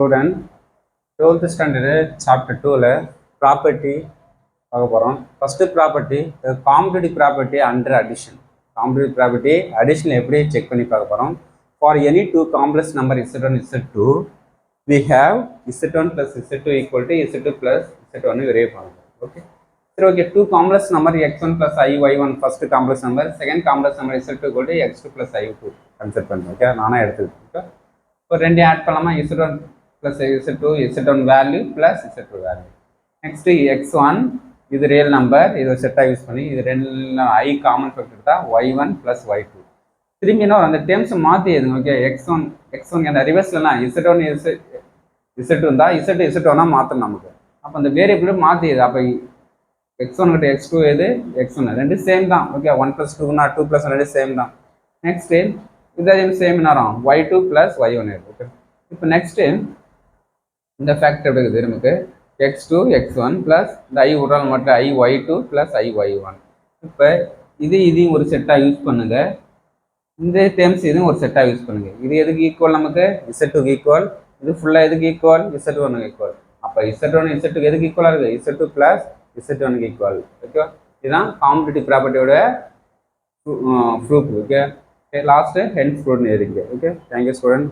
Student 12th standard chapter 2ல property பார்க்க போகிறோம். First property commutative property under addition. Commutative property addition எப்படி check பண்ணி பார்க்க போகிறோம். For any two complex number z1 z2 we have z1 plus z2 equal to z2 plus z1 verify பண்ணுவோம். Okay சரி, okay. Two complex number x1 plus y1 first complex number, second complex number z2 equal to x2 plus y2 consider பண்ணுறோம். Okay, நானாக எடுத்துக்கிட்டேன். இப்போ ரெண்டு add பண்ணலாமா? z1 plus z2, z1 value plus z2 value. Next x1 இது real number, இது செட்டாக use பண்ணி இது ரெண்டு i காமன் ஃபேக்டர் தான் y1 plus y2. திரும்பி என்ன அந்த டேர்ம்ஸை மாற்றி எதுங்க. ஓகே, x1 அந்த ரிவர்ஸ்லாம் z1 z2 இருந்தால் z1 மாற்றணும் நமக்கு. அப்போ அந்த வேரியபிள் மாற்றிடுது. அப்போ x1 கிட்ட x2 எது x1 ரெண்டு சேம் தான். ஓகே, 1 plus 2னா 2 plus ரெண்டு சேம் தான். நெக்ஸ்ட் இது சேம் நேரம் y2 plus y1 இருக்கு. ஓகே, இப்போ நெக்ஸ்ட் இந்த ஃபேக்டர் எப்படி இருக்குது நமக்கு x2 x1 ப்ளஸ் இந்த i விட்றால் மட்டும் i y2 plus i y1. இப்போ இதையும் ஒரு செட்டாக யூஸ் பண்ணுங்க, இந்த டேர்ம்ஸ் இதுவும் ஒரு செட்டாக யூஸ் பண்ணுங்க. இது எதுக்கு ஈக்குவல் நமக்கு z2க்கு ஈக்குவல், இது ஃபுல்லாக எதுக்கு ஈக்குவல் z1க்கு ஈக்குவல். அப்போ z1 z2 எதுக்கு ஈக்குவலாக இருக்குது z2 ப்ளஸ் z1க்கு ஈக்குவல். ஓகே, இதுதான் காம்படிட்டிவ் ப்ராப்பர்ட்டியோட ப்ரூஃப். ஓகே, லாஸ்ட்டு ஹென்ஸ் ப்ரூஃப்னு எழுதிங்க. Okay, thank you student.